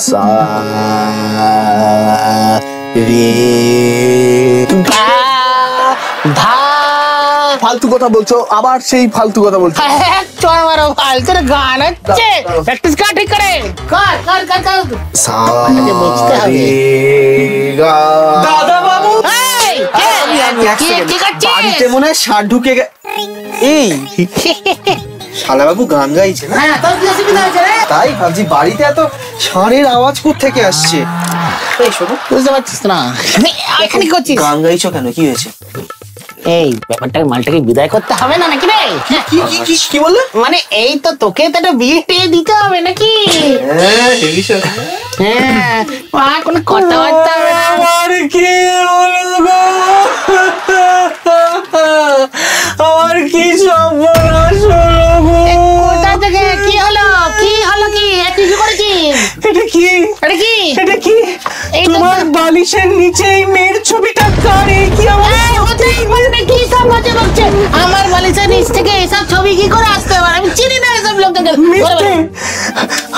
সা রে গা ধা। ফালতু কথা বলছো, আবার সেই ফালতু কথা বলছো। চল মারো ফালতু গান হচ্ছে, প্র্যাকটিস কর ঠিক করে, কর কর কর কর। সা রে গা। দাদা বাবু বাড়িতে মনে হয় ষাট ঢুকে এই শালা বাবু গান গাইছে না? তাই ভাবছি বাড়িতে এত ষাঁড়ের আওয়াজ কোত্থেকে আসছে। এই শোনো, বুঝতে পারছিস না এখানে করছিস গান গাইছো কেন, কি হয়েছে? এই ব্যাপারটা মালটাকে বিদায় করতে হবে না নাকি রে? কি কি কি কি বললে? মানে এই তো তোকে তো একটা বিয়ে টিয়ে দিতে হবে নাকি? হ্যাঁ কোনো কথাবার্তা হবে না। আমার কি বলবো, আমার কি সর্বনাশ হলো গো। কোথা থেকে কি হলো, কি হলো, কি কি করেছিস? এটা কি, এটা কি, এটা কি? তোমার বালিশের নিচে এই মেয়ের ছবিটা কার? এই কি আমার কি সব বাজে বকছে? আমার বালিশের নিচ থেকে এসব ছবি কি করে আসতে পারে? আমি চিনি না এসব লোকদের। মিথ্যে।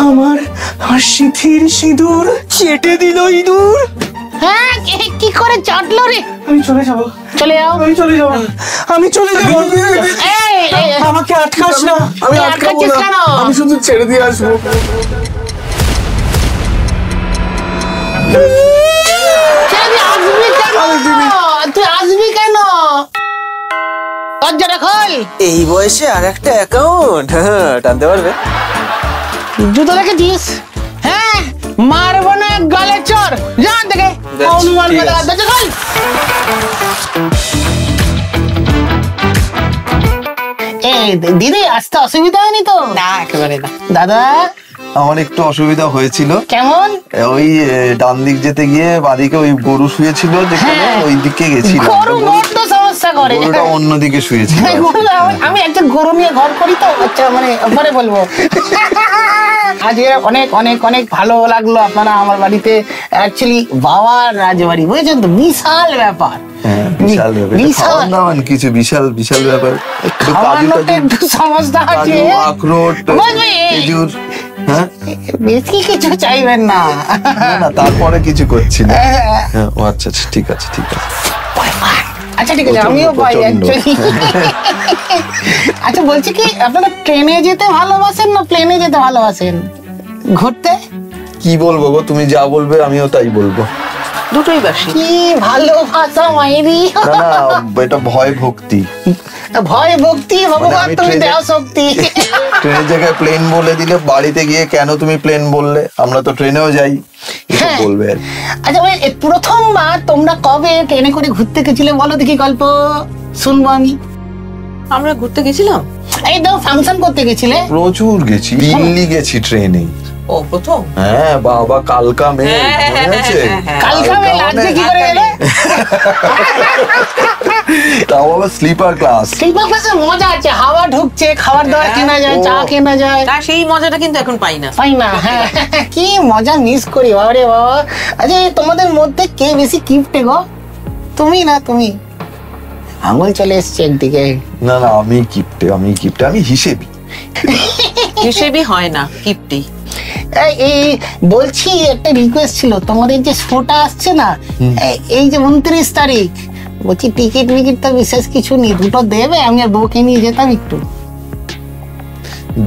আমার সিঁথির সিঁদুর চেটে দিল ইঁদুর। হ্যাঁ কি করে চাটলো রে? আমি চলে যাবো, চলে যাও, আমি চলে যাবো, আমি চলে যাবো। এই আমাকে আটকাস না। আমি আটকাবো না, আমি শুধু ছেড়ে দিয়ে আসবো। তুই আসবি কেন? দরজাটা খোল। এই বয়সে আর একটা অ্যাকাউন্ট টানতে পারবে? জুতো রেখেছিস? হ্যাঁ মারবো না গালে চোর, যা দেখে অনুমান করে। দরজা খোল। এই দিদি আসতে অসুবিধা হয়নি তো? না একেবারে না। দাদা আমার একটু অসুবিধা হয়েছিল, কেমন? ওই ডান দিক যেতে গিয়ে বাদিকে ওই গরু শুয়েছিল যেখানে, ওই দিকে গেছিলাম। গরু বড্ড সমস্যা করে। গরুটা অন্যদিকে শুয়েছিল। আমি একজন গরু নিয়ে ঘর করি তো, আচ্ছা মানে পরে বলবো। আজকে অনেক অনেক অনেক ভালো লাগলো আপনারা আমার বাড়িতে। অ্যাকচুয়ালি বাবার রাজবাড়ি, বুঝেছেন তো, বিশাল ব্যাপার। হ্যাঁ, বিশাল ব্যাপার। এটা খাওয়ান দাওয়ান কিছু বিশাল বিশাল ব্যাপার। একটু কাজু খাওয়ানোতে একটু সমস্যা আছে। কাজু, আখরোট, বুঝবি? খেজুর। হ্যাঁ বেশি কিছু চাইবেন না। না না, তারপরে কিছু করছি না। হ্যাঁ, ও আচ্ছা আচ্ছা, ঠিক আছে ঠিক আছে। আচ্ছা ঠিক আছে, আমিও পাই অ্যাকচুয়ালি। আচ্ছা বলছি কি, আপনারা ট্রেনে যেতে ভালোবাসেন না প্লেনে যেতে ভালোবাসেন ঘুরতে? কি বলবো গো, তুমি যা বলবে আমিও তাই বলবো। দুটোই বাসি। কি ভালোবাসা মাইরি। না না, এটা ভয় ভক্তি। ভয় ভক্তি, ভগবান আমি তুমি ট্রেনে- দেও শক্তি। ট্রেনের জায়গায় প্লেন বলে দিলে বাড়িতে গিয়ে কেন তুমি প্লেন বললে, আমরা তো ট্রেনেও যাই, এসব হ্যাঁ। বলবে আর কি। আচ্ছা ভাই, প্রথমবার তোমরা কবে ট্রেনে করে ঘুরতে গেছিলে বলো দেখি, গল্প শুনবো আমি। আমরা ঘুরতে গেছিলাম, এই তো ফাংশন করতে গেছিলে। প্রচুর গেছি, দিল্লি গেছি ট্রেনে। ও প্রথম। হ্যাঁ বাবা, কালকা মেল, মনে আছে? কালকা মেল, আজকে কি করে গেলে? তাও আবার স্লিপার ক্লাস। স্লিপার ক্লাসে মজা আছে, হাওয়া ঢুকছে, খাবার দাবার কেনা যায়, চা কেনা যায়। তা সেই মজাটা কিন্তু এখন পাই না। পাই না, হ্যাঁ কি মজা মিস করি বাবারে বাবা। আচ্ছা তোমাদের মধ্যে কে বেশি কিপটে গো? তুমি না তুমি? আঙুল চলে এসছে একদিকে। না না, আমি কিপটে, আমি কিপটে, আমি হিসেবি। হিসেবই হয় না, কিপটি। এই বলছি একটা রিকোয়েস্ট ছিল, তোমাদের যে শোটা আসছে না এই যে 29 তারিখ, বলছি টিকিট মিকিট তো বিশেষ কিছু নেই, দুটো দেবে, আমি আর বউকে নিয়ে যেতাম একটু।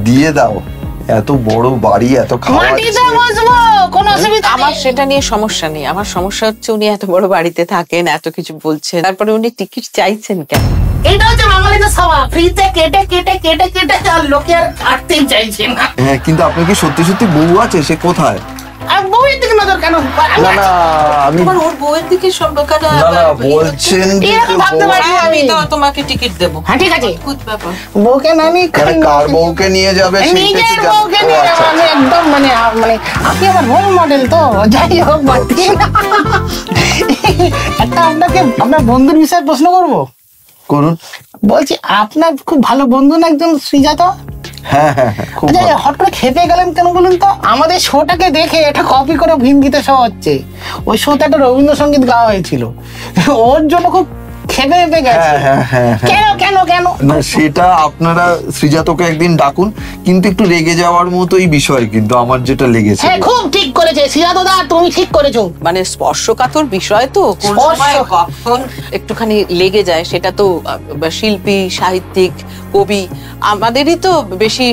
দিয়ে দাও, এত বড় বাড়ি, এত খাওয়া। মাটিতে বসবো, কোনো অসুবিধা নেই। আমার সেটা নিয়ে সমস্যা নেই। আমার সমস্যা হচ্ছে উনি এত বড় বাড়িতে থাকেন, এত কিছু বলছেন, তারপরে উনি টিকিট চাইছেন কেন? এটা হচ্ছে বাঙালিদের স্বভাব, ফ্রিতে কেটে কেটে কেটে কেটে আর লোকে আর কাটতেই চাইছে না। হ্যাঁ, কিন্তু আপনার কি সত্যি সত্যি বউ আছে? সে কোথায়? আর বউয়ের দিকে নজর কেন? না না, আমি তোমার ওর বউয়ের দিকে সম্পর্কটা না না বলছেন যে এরকম ভাবতে পারি না। আমি তো তোমাকে টিকিট দেবো। হ্যাঁ ঠিক আছে, অদ্ভুত ব্যাপার। বউকে না নিয়ে মানে কার বউকে নিয়ে যাবে নিজের বউকে নিয়ে যাবো আমি একদম, মানে মানে আপনি আমার রোল মডেল তো, যাই হোক বাড়তি। একটা আপনাকে আপনার বন্ধুর বিষয়ে প্রশ্ন করবো। করুন। বলছি আপনার খুব ভালো বন্ধু না একজন শ্রীজাত? হ্যাঁ হ্যাঁ হ্যাঁ, খুব আচ্ছা ভালো। হট করে খেপে গেলেন কেন বলুন তো? আমাদের শোটাকে দেখে এটা কপি করে হিন্দিতে শো হচ্ছে, ওই শোতে একটা রবীন্দ্রসঙ্গীত গাওয়া হয়েছিল, ওর জন্য খুব খেপে গেছে। হ্যাঁ হ্যাঁ হ্যাঁ হ্যাঁ। কেন কেন কেন? না সেটা আপনারা শ্রীজাতকে একদিন ডাকুন, কিন্তু একটু রেগে যাওয়ার মতোই বিষয় কিন্তু আমার যেটা লেগেছে। হ্যাঁ খুব ঠিক করেছে শ্রীজাতদা, তুমি ঠিক করেছো। মানে স্পর্শকাতর বিষয় তো, কোন সময় কখন একটুখানি লেগে যায় সেটা তো শিল্পী, সাহিত্যিক, কবি আমাদেরই তো বেশি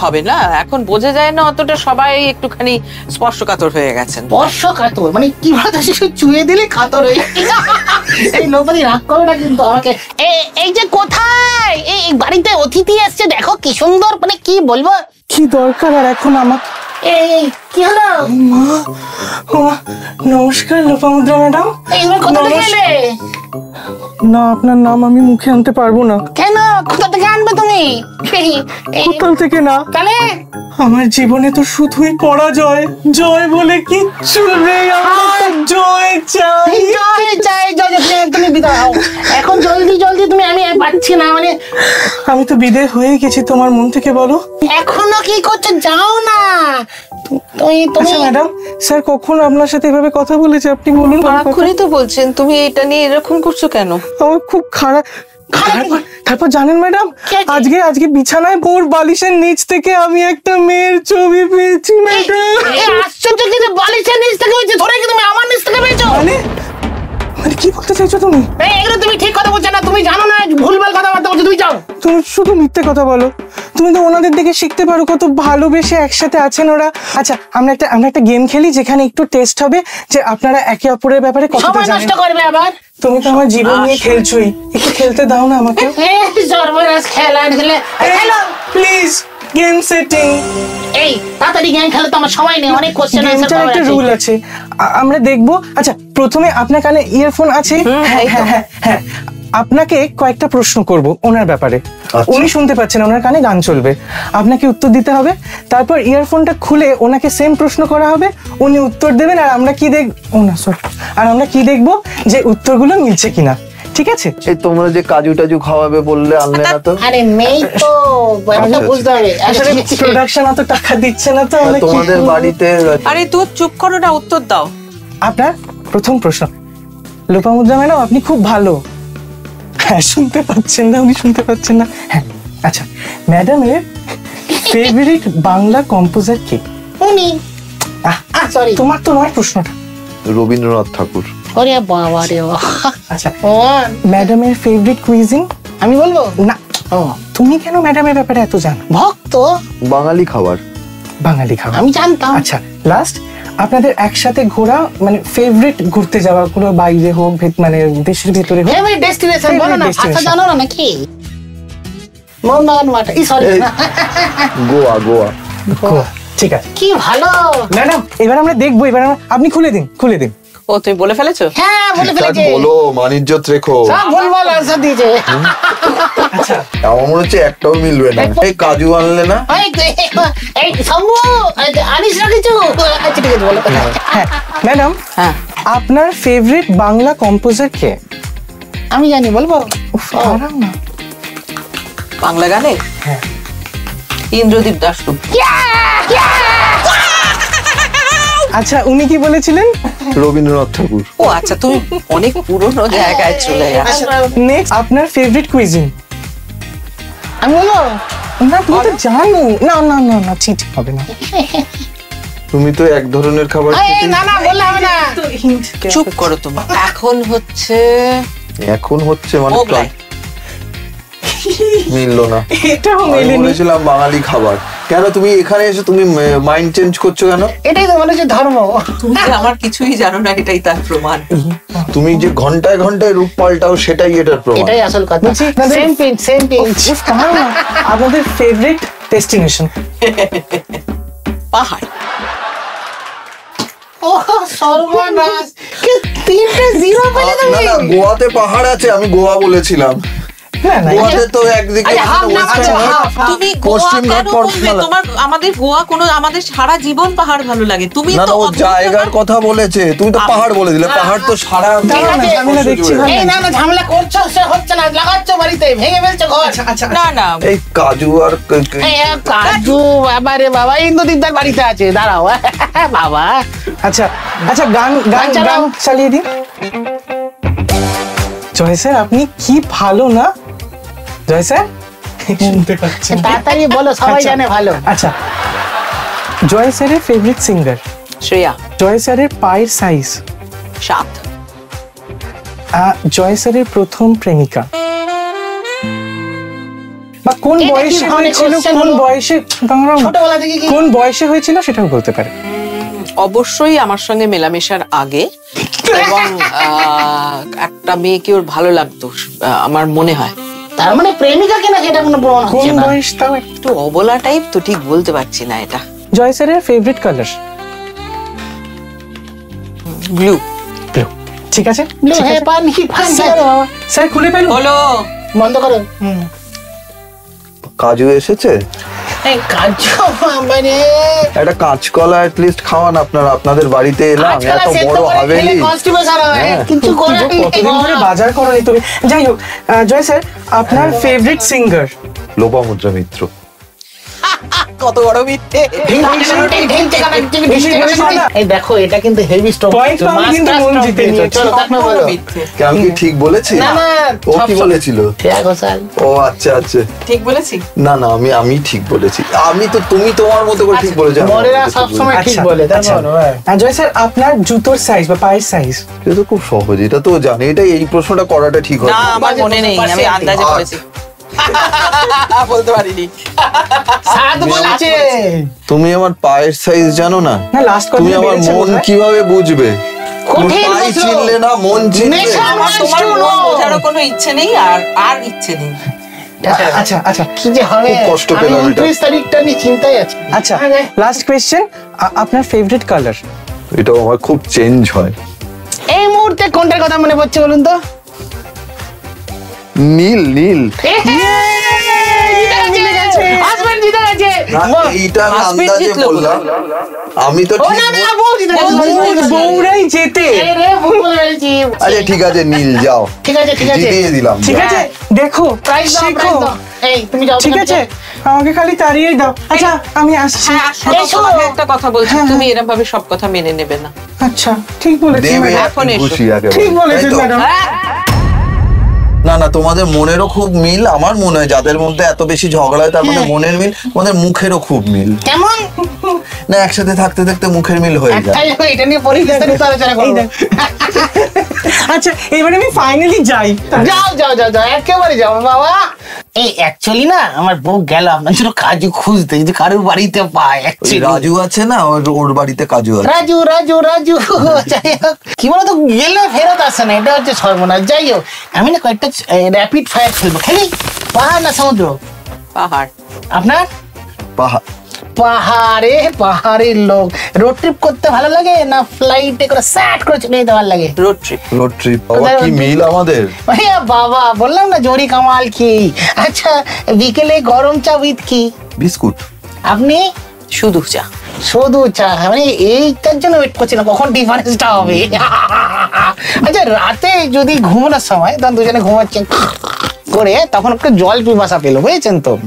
হবে না, এখন বোঝা যায় না অতটা, সবাই একটুখানি স্পর্শকাতর হয়ে গেছেন। স্পর্শকাতর মানে কি বলতো, চুয়ে দিলে কাতর হয়ে এই লোকটি রাগ করে না কিন্তু আমাকে। এই যে কোথায় এই বাড়িতে অতিথি আসছে, দেখো কি সুন্দর, মানে কি বলবো। কি দরকার আর এখন আমার? এই কি হলো? নমস্কার লোপামুদ্রা ম্যাডাম। এইবার কোথা থেকে এলে? না, আপনার নাম আমি মুখে আনতে পারবো না। কেন, কোথা থেকে আনবে তুমি? কোথাও থেকে না, তাহলে আমার জীবনে তো শুধুই পরাজয়, জয় বলে কিচ্ছু নেই, আমার জয় চাই। জয় চাই, জয় চাই, তুমি বিদায় হও এখন, জলদি জলদি তুমি। আমি পাচ্ছি না, মানে আমি তো বিদায় হয়ে গেছি তোমার মন থেকে, বলো। এখনো কি করছো, যাও না তুমি। আচ্ছা ম্যাডাম, স্যার কখন আপনার সাথে এভাবে কথা বলেছে আপনি বলুন। এখনই তো বলছেন, তুমি এটা নিয়ে এরকম করছো কেন? আমার খুব খারাপ। তারপর জানেন ম্যাডাম, আজকে বিছানায় বোর বালিশের নিচ থেকে আমি একটা মেয়ের ছবি পেয়েছি ম্যাডাম। আশ্চর্য, কিন্তু বালিশের নিচ থেকে হয়েছে, ধরে কি তুমি আমার নিচ থেকে পেয়েছো? মানে কি বলতে চাইছো তুমি? এগুলো তুমি ঠিক কথা বলছো না, তুমি জানো না, ভুলভাল কথাবার্তা বলছো, তুমি যাও। তুমি শুধু মিথ্যে কথা বলো, তুমি তো ওনাদের দিকে শিখতে পারো, কত ভালোবেসে একসাথে আছেন ওরা। আচ্ছা আমরা একটা গেম খেলি যেখানে একটু টেস্ট হবে যে আপনারা একে অপরের ব্যাপারে কতটা সময় জানেন। নষ্ট করবে আবার। তুমি তো আমার জীবন নিয়ে খেলছোই, একটু খেলতে দাও না আমাকে। সর্বনাশ, খেলা খেলে খেলো প্লিজ। Game setting. এই তাড়াতাড়ি গেম খেলে তো আমার সময় নেই, অনেক কোশ্চেন গেমটার আনসার একটা আছে। রুল আছে, আমরা দেখবো। আচ্ছা প্রথমে আপনার কানে ইয়ারফোন আছে? হ্যাঁ, আপনাকে কয়েকটা প্রশ্ন করব ওনার ব্যাপারে। উনি শুনতে পাচ্ছেন, ওনার কানে গান চলবে, আপনাকে উত্তর দিতে হবে। তারপর ইয়ারফোনটা খুলে ওনাকে সেম প্রশ্ন করা হবে, উনি উত্তর দেবেন, আর আমরা কি দেখবো যে উত্তরগুলো মিলছে কিনা। ঠিক আছে? এই তোমরা যে কাজু টাজু খাওয়াবে বললে, আনলে না তো? আরে মেয়ে তো ব্যাপারটা বুঝতে হবে। আসলে প্রোডাকশন অত টাকা দিচ্ছে না তো, আমরা কি তোমাদের করব? বাড়িতে আরে তুই চুপ করো না, উত্তর দাও। আপনার প্রথম প্রশ্ন, লোপামুদ্রা ম্যাডাম আপনি খুব ভালো। হ্যাঁ, শুনতে পাচ্ছেন না, উনি শুনতে পাচ্ছেন না। হ্যাঁ আচ্ছা, ম্যাডামের ফেভারিট বাংলা কম্পোজার কে? উনি। সরি, তোমার প্রশ্নটা। রবীন্দ্রনাথ ঠাকুর। ওরে বাবা রে বাবা। আচ্ছা, ম্যাডামের ফেভারিট কুইজিন? আমি বলবো না, তুমি কেন ম্যাডামের ব্যাপারে এত জানো? ভক্ত। বাঙালি খাবার। বাঙালি খাবার আমি জানতাম। আচ্ছা লাস্ট, আপনাদের একসাথে ঘোরা মানে ফেভারিট ঘুরতে যাওয়া কোনো বাইরে হোক, মানে দেশের ভিতরে হোক? ফেভারিট ডেস্টিনেশন বলো না, Favorite ভাষা জানো না নাকি? মোহনবাগান মাঠ, সরি গোয়া। গোয়া, ঠিক আছে। কি ভালো ম্যাডাম, এবার আমরা দেখবো, আপনি খুলে দিন। ও তুমি বলে ফেলেছো? হ্যাঁ বলে ফেলেছে, বলো, মানিজ্যত রেখো। সব ভুলভাল আনসার দিয়েছে। আচ্ছা আমার মনে হচ্ছে একটাও মিলবে না। এই কাজু আনলে না? এই শম্ভু, আনিস না কিছু? আচ্ছা ঠিক আছে, বলো। হ্যাঁ ম্যাডাম, হ্যাঁ, আপনার ফেভারিট বাংলা কম্পোজার কে? আমি জানি, বলবো? পারাও না। বাংলা গানে হ্যাঁ, ইন্দ্রদীপ দাশগুপ্ত। আচ্ছা উনি কি বলেছিলেন? রবীন্দ্রনাথ ঠাকুর। ও আচ্ছা, তুমি অনেক পুরনো জায়গায় চলে গেছো। নেক্সট, আপনার ফেভারিট কুইজিন? আমি বলবো? না তুমি তো জানো। না ঠিক হবে না। তুমি তো এক ধরনের খাবার এই, খেতে। না বললে হবে না। চুপ করো তুমি। এখন হচ্ছে মানে মোগলাই। মিললো না। এটাও আমি মেলেনি। বলেছিলাম বাঙালি খাবার। কেন তুমি এখানে এসে তুমি মাইন্ড চেঞ্জ করছো কেন? এটাই তো মনে হচ্ছে ধর্ম। তুমি যে আমার কিছুই জানো না, এটাই তার প্রমাণ। তুমি যে ঘন্টায় ঘন্টায় রূপ পাল্টাও, সেটাই এটার প্রমাণ। এটাই আসল কথা। বলছি, আপনাদের- সেম পিঞ্চ। আপনাদের ফেভারিট ডেস্টিনেশন? পাহাড়। ও সর্বনাশ, কি 3টে 0 পেলে না তুমি? না, গোয়াতে পাহাড় আছে, আমি গোয়া বলেছিলাম। না গোয়াতে তো একদিকে আরে হাফ না, ওয়েস্টার্ন আচ্ছা, ঘাট, হাফ। তুমি গোয়া পশ্চিম ঘাট, কেন বলবে? পর্বতমালা। তোমার আমাদের গোয়া আমাদের সারা জীবন পাহাড় ভালো লাগে। তুমি না তো না, ও অদ্ভুত জায়গার কথা বলেছে, তুমি তো পাহাড় বলে দিলে। পাহাড় তো সারা ঝামেলা দেখছি ভাই। এই না ঝামেলা করছো, সে হচ্ছে না, লাগাচ্ছ বাড়িতে, ভেঙে ফেলছো ঘর। আচ্ছা না না, এই কাজু আর এই কাজু, বাবা রে বাবা, ইন্দ্রদীপদার বাড়িতে আছে, দাঁড়াও বাবা। আচ্ছা গান চালাও। চালিয়ে দিন। জয় স্যার, আপনি কি ভালো না? জয় স্যার শুনতে পাচ্ছেন? তাড়াতাড়ি বলো, সবাই জানে ভালো। আচ্ছা, জয় স্যারের ফেভারিট সিঙ্গার? শ্রেয়া। জয় স্যারের পায়ের সাইজ? 7। জয় স্যারের প্রথম প্রেমিকা বা কোন এটা কি বয়সে ধরনের হয়েছিল, question কোন হলো? বয়সে, ছোটবেলা থেকে কি? কোন বয়সে হয়েছিল সেটাও বলতে পারে। অবশ্যই আমার সঙ্গে মেলামেশার আগে, এবং একটা মেয়েকে ওর ভালো লাগতো আমার মনে হয়। তার মানে প্রেমিকা কিনা সেটা কোনো প্রমাণ কোন হচ্ছে না। বয়স তাও? একটু অবলা টাইপ তো, ঠিক বলতে পারছি না এটা। জয় স্যারের ফেভারিট কালার? ব্লু। ব্লু। ঠিক আছে, লো, ঠিক হে, আছে। পানি, পানি। স্যার খুলে ফেলুন। বলো। বন্ধ করো। কাজু এসেছে, এই কাজ মানে একটা কাঁচকলা লিস্ট খাওয়ান আপনারা, আপনাদের বাড়িতে এলাম, আজকাল এত সেদ্ধ বড় করে হাভেলি। খেলে constipation হয়, হ্যাঁ। কিছু করার নেই। কতদিন ধরে বাজার করোনি তুমি। যাই হোক, জয় স্যার আপনার ফেভারিট সিঙ্গার? লোপামুদ্রা মিত্র। কত বড় মিথ্যে। এই দেখো, এটা কিন্তু হেভি স্টক। Point পাওনি কিন্তু মন জিতে নিয়েছো। চলো তারপরে বলো। মিথ্যে। আমি কি ঠিক বলেছি? না, না, ও সব কি সব- বলেছিল? শ্রেয়া ঘোষাল। ও আচ্ছা আচ্ছা, ঠিক বলেছি? না না, আমি ঠিক বলেছি। তুমি তোমার মতো করে ঠিক বলেছো। আমি বড়েরা আমার মতো ঠিক সবসময় ঠিক আচ্ছা, বলে, তাই আচ্ছা। বলো, হ্যাঁ। জয় স্যার আপনার জুতোর সাইজ বা পায়ের সাইজ? বলেছি। এটা তো খুব সহজ, এটা তো জানি। এই প্রশ্নটা করাটা ঠিক হয় না, না। আমার মনে নেই, আমি আন্দাজে বলেছি। বলতে পারিনি। 7 বলেছে। তুমি আমার পায়ের সাইজ জানো না? না, লাস্ট তুমি আমার মন কিভাবে বুঝবে? কঠিন পাই প্রশ্ন। চিনলে না, মন চিনলে। নেশা আমার তোমার মানুষ মন তো। বোঝারও কোনো ইচ্ছে নেই, আর ইচ্ছে নেই। আচ্ছা আচ্ছা কি যে হবে, খুব কষ্ট আমি পেলাম এটা। 29 তারিখটা নিয়ে চিন্তায় আছি। আচ্ছা, লাস্ট কোয়েশ্চেন, আপনার ফেভারিট কালার? এটা আমার খুব চেঞ্জ হয়। এই মুহূর্তে কোনটার কথা মনে পড়ছে বলুন তো? নীল নীল। জিতে গেছে। হাসবেন্ড জিতে গেছে। না, এইটা আমি Husband আন্দাজে জিতলো বললাম। আমি তো ও ঠিক না, না, বল- বউ জিতে গেছে, বউ জিতে গেছে। বউরাই জেতে। এই রে, ভুল বলে ফেলেছি। আচ্ছা ঠিক আছে, নীল যাও। ঠিক আছে, ঠিক আছে। জিতিয়ে দিলাম। ঠিক আছে, দেখো প্রাইজ দাও, শেখো। প্রাইজ দাও। এই তুমি যাও। ঠিক আছে, আমাকে খালি তাড়িয়ে দাও। আচ্ছা, আমি আসছি। হ্যাঁ, শোনো, এসো। তোমাকে একটা কথা বলছি, তুমি এরকম ভাবে সব কথা মেনে নেবে না। আচ্ছা, ঠিক বলেছেন দেবে ম্যাডাম। এখন এসো। খুশি একেবারে। ঠিক বলেছেন তাই তো? ম্যাডাম। না না, তোমাদের মনেরও খুব মিল। আমার মনে হয় যাদের মধ্যে এত বেশি ঝগড়া হয় তার মধ্যে মনের মিল, তোমাদের মুখেরও খুব মিল। কেমন? না, একসাথে থাকতে থাকতে মুখের মিল হয়ে যায়। একটাই হবে, এটা নিয়ে পরিবেশিত আলোচনা এই করবো। দেখ। আচ্ছা, এবারে আমি ফাইনালি যাই। যাও যাও যাও যাও, একেবারে যাও বাবা। এই অ্যাকচুয়ালি না, আমার বউ গেল আপনার জন্য কাজু খুঁজতে, যদি কারোর বাড়িতে পায়। ওই actually। রাজু আছে না, ওর বাড়িতে কাজু আছে। রাজু রাজু রাজু যাই হোক, কি বলতো, গেলে ফেরত আসে না, এটা হচ্ছে সর্বনাশ। যাই হোক, আমি না কয়েকটা র্যাপিড ফায়ার খেলবো। খেলি? পাহাড় না সমুদ্র? পাহাড়। আপনার? পাহাড়। পাহাড়ে, পাহাড়ের লোক। রোড ট্রিপ করতে ভালো লাগে না ফ্লাইটে করে স্যাট করে চলে যেতে ভালো লাগে? Road trip. Road trip. বাবা কোথায় কি road trip? মিল আমাদের। ভাইয়া বাবা, বললাম না জরি কামাল কি। আচ্ছা, বিকেলে গরম চা উইথ কি? বিস্কুট। আপনি? শুধু চা। শুধু চা, মানে এইটার জন্য ওয়েট করছি না কখন ডিফারেন্সটা হবে। আচ্ছা, রাতে যদি ঘুমানোর সময়, তখন দুজনে ঘুমাচ্ছেন করে, তখন একটু জল পিপাসা পেলো, বুঝেছেন তো?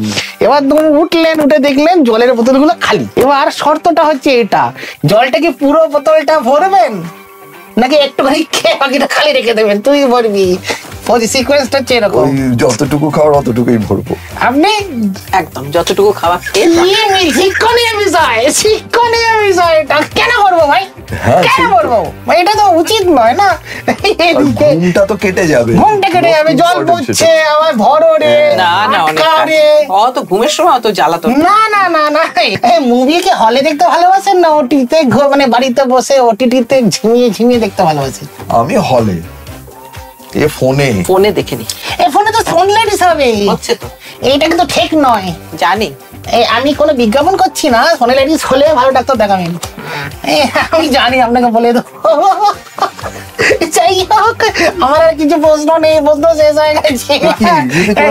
এবার তখন উঠলেন, উঠে দেখলেন জলের বোতলগুলো খালি। এবার শর্তটা হচ্ছে এটা, জলটা কি পুরো বোতলটা ভরবেন নাকি একটুখানি খেয়ে বাকিটা খালি রেখে দেবেন? তুই ভরবি। সিকোয়েন্সটা হচ্ছে এরকম। ওই যতটুকু খাওয়ার অতটুকুই ভরবো। আপনি? একদম যতটুকু খাওয়া খেয়ে শিক্ষণীয় বিষয়, শিক্ষণীয় বিষয়টা কেন করবো ভাই? হ্যাঁ, কেন ঠিক। করবো? এটা তো উচিত নয় না। আর এদিকে ঘুমটা তো কেটে যাবে। ঘুমটা কেটে যাবে, জল পড়ছে, আবার ভরো রে, না না, অনেক আটকা কাজ। রে। অত ঘুমের সময় অত জ্বালাতো না। না না না না, এই মুভি কি হলে দেখতে ভালোবাসেন না ওটিতে, মানে বাড়িতে বসে ওটিটিতে ঝিমিয়ে ঝিমিয়ে দেখতে ভালোবাসেন? আমি হলে, এ ফোনে। ফোনে দেখে নি। এই ফোনে তো সানলাইট হিসাবে হচ্ছে তো, এইটা কিন্তু ঠিক নয়। জানি। এই আমি কোনো বিজ্ঞাপন করছি না, সানলাইট হলে ভালো ডাক্তার দেখাবেন। এই আমি জানি, আপনাকে বলে দেবো। যাই হোক, আমার আর কিছু প্রশ্ন নেই, প্রশ্ন শেষ হয়ে গেছে।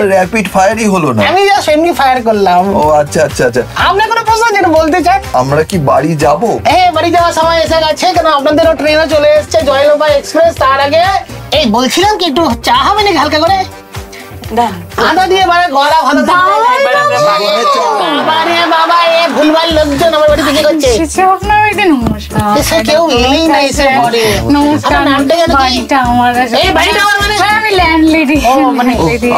র্যাপিড ফায়ারই হলো না। আমি জাস্ট এমনি ফায়ার করলাম। ও আচ্ছা আচ্ছা আচ্ছা। আপনার কোনো প্রশ্ন যেটা বলতে চান? আমরা কি বাড়ি যাব? বাড়ি যাওয়ার সময় এসে গেছে, কেন আপনাদেরও ট্রেনও চলে এসছে, জয়লোবা এক্সপ্রেস। তার আগে এই বলছিলাম কি, একটু চা হবে নাকি হালকা করে? না, আদা দিয়ে মানে গলা ভালো থাকবে। এবার আমরা বাড়ি বাবা রে বাবা, এ ভুলভাল লোকজন আমার বাড়িতে কি করছে? আপনার বাড়িতে নমস্কার। এসে কেউ এলেই না, এসে পড়ে। নমস্কার, আপনার নামটা যেন কি? বাড়িটা আমার এই বাড়িটা আমার মানে আমি ল্যান্ডলেডি।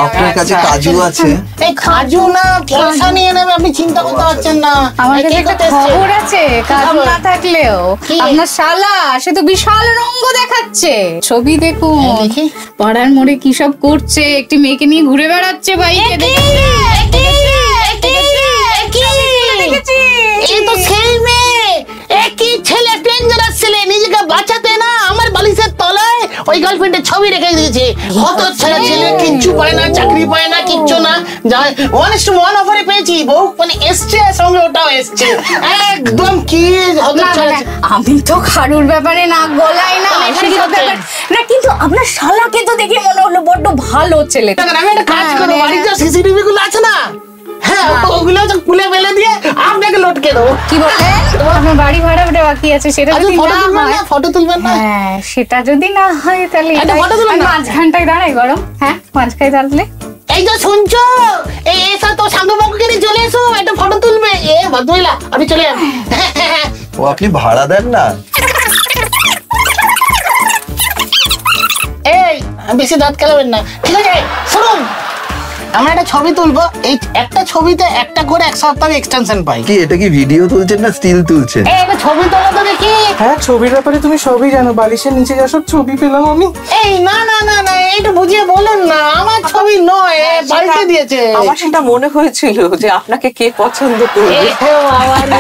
আপনার কাছে কাজু আছে? এই কাজু না পয়সা নিয়ে নেবে, আপনি চিন্তা করতে পারছেন না। আমার কাছে কে একটা করতে এসছে? খবর আছে, কাজু না থাকলেও কি? আপনার শালা সে তো বিশাল রঙ্গ দেখাচ্ছে। ছবি দেখুন, হ্যাঁ, দেখি। পাড়ার মোড়ে কি সব করছে, একটি মেয়েকে নিয়ে ঘুরে বেড়াচ্ছে বাইকে। এই তো সেই মেয়ে, একই ছেলে, ডেঞ্জারাস ছেলে, নিজেকে বাঁচাতে না আমার বালিশের তলায় ওই গার্লফ্রেন্ডের ছবি রেখে দিয়েছে। কত ছেলে ছেলে কিচ্ছু পায় না, চাকরি পায় না, কিচ্ছু না, যায় 1:1 অফারে পেয়েছি বউ, মানে এসছে সঙ্গে ওটাও এসছে, একদম কি হবে। আমি তো কারুর ব্যাপারে নাক গলাই না, সেসব ব্যাপার না, কিন্তু আপনার শালাকে তো দেখে মনে হলো বড্ড ভালো ছেলে। আমি একটা কাজ করবো, বাড়িতে সিসিটিভি গুলো আছে না, হ্যাঁ ওগুলো খুলে ফেলে দিয়ে আপনাকে লটকে দেবো। কি বলেন? আপনার বাড়ি ভাড়া ওটা বাকি আছে, সেটা যদি ফটো না তুলবেন হয়, না, ফটো তুলবেন না। হ্যাঁ সেটা যদি না হয় তাহলে একটা এটাই- photo তুলুন আমি না। মাঝখানটায় দাঁড়াই গরম, হ্যাঁ মাঝখানে দাঁড়ালে এই যে শুনছো, এই এসা তো সাঙ্গবাবুকে নিয়ে চলে এসো, একটা ফটো তুলবে। এ ভদ্রমহিলা আপনি চলে যান। ও আপনি ভাড়া দেন না? এই বেশি দাঁত খেলাবেন না, ঠিক আছে? শুনুন, আমরা একটা ছবি তুলবো, এই একটা ছবিতে একটা করে 1 সপ্তাহ এক্সটেনশন পাই। কি এটা কি ভিডিও তুলছেন না স্টিল তুলছেন? এই একটা ছবি তোলো তো দেখি। হ্যাঁ, ছবির ব্যাপারে তুমি সবই জানো, বালিশের নিচে যা সব ছবি পেলাম আমি। এই না না না না, এইটা বুঝিয়ে বলুন না, আমার ছবি নয়, এ পাল্টে দিয়েছে। আমার সেটা মনে হয়েছিল যে আপনাকে কে পছন্দ করবে। এ বাবা রে,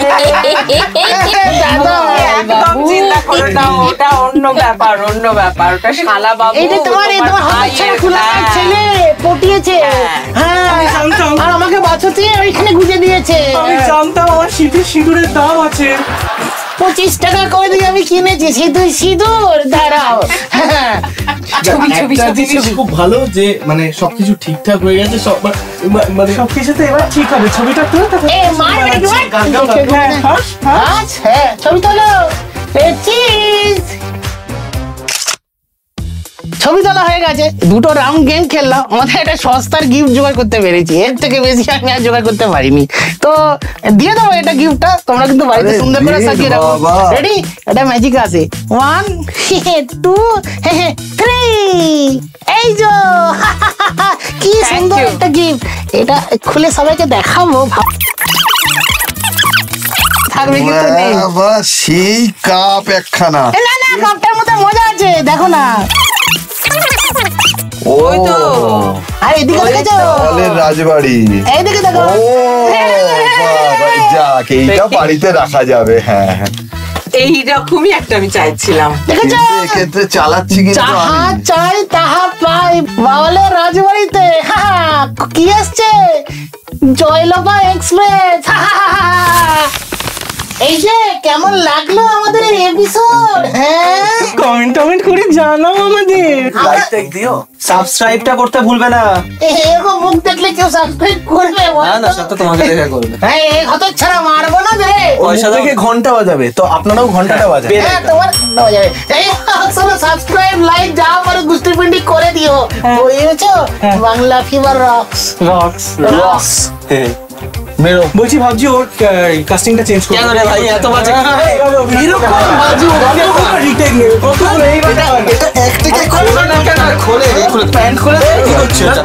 দাদা একদম চিন্তা করো না, ওটা অন্য ব্যাপার, অন্য ব্যাপার, ওটা শালা বাবু। এইটা তোমার ভাইয়ের, ফুলার ছেলে পটিয়েছে, হ্যাঁ, জানতাম। আর আমাকে বাঁচাতে ওইখানে গুজে দিয়েছে। আমি জানতাম আমার শীতের সিঁদুরের দাম আছে। 25 টাকা করে দিয়ে আমি কিনেছি সিঁদুর, সিঁদুর দাঁড়াও। হ্যাঁ, একটা জিনিস খুব ভালো যে মানে সবকিছু ঠিকঠাক হয়ে গেছে, সব মানে সবকিছুতে এবার ঠিক হবে। ছবিটা তুলে এ মার বেটা কি মার? আচ্ছা, ছবি তোলো। চিজ, ছবি তোলা হয়ে গেছে, দুটো রাউন্ড গেম খেললাম, আমাদের একটা সস্তার গিফট জোগাড় করতে পেরেছি, এর থেকে বেশি আমি আর জোগাড় করতে পারিনি। তো দিয়ে দেবো এটা গিফটটা, তোমরা কিন্তু বাড়িতে আরে সুন্দর করে দিন সাজিয়ে রাখো। বাবা। রেডি? এটা ম্যাজিক আছে, 1 2 3, এই যো। কি সুন্দর you. একটা গিফট, এটা খুলে সবাইকে দেখাবো, থাকবে কিন্তু নেই। বাবা সেই কাপ একখানা। না না, কাপটার মধ্যে মজা আছে, দেখো না। ওই তো। আর এদিকে দেখেছো, চাওয়ালের রাজবাড়ি। এইদিকে দেখো। ও বাবা, যাক এইটা বাড়িতে রাখা যাবে। হ্যাঁ হ্যাঁ, এইরকমই একটা আমি চাইছিলাম। দেখেছো, কিন্তু এক্ষেত্রে চালাচ্ছি কিন্তু যাহা আমি। চাই তাহা পাই বাওয়ালের রাজবাড়িতে। কি আসছে, জয়লভা এক্সপ্রেস। এই যে কেমন লাগলো আমাদের এপিসোড? হ্যাঁ, কমেন্ট করে জানাও আমাদের। লাইক দিও, সাবস্ক্রাইবটা করতে ভুলবে না। এরকম মুখ দেখলে কেউ সাবস্ক্রাইব করবে? না না, সব তো তোমাকে দেখে করবে। হ্যাঁ, এই হত ছাড়া মারবো না রে। পয়সা থেকে ঘন্টা বাজাবে, তো আপনারাও ঘন্টাটা বাজাবে। হ্যাঁ, তোমার হয়ে যাবে। এই সাবস্ক্রাইব, লাইক যা পারো গুষ্টি পিন্ডি করে দিও, বুঝেছো? Bangla fever rocks rocks rocks. মেরো। বলছি, ভাবছি ওর কাস্টিংটা চেঞ্জ করব। কেন রে ভাই এত বাজে? এরকম বাজু রিটেক নেবে, কতগুলো এইবার এটা একটাকে খোলে না কেন? খোলে, প্যান্ট খুলে কি করছো এটা?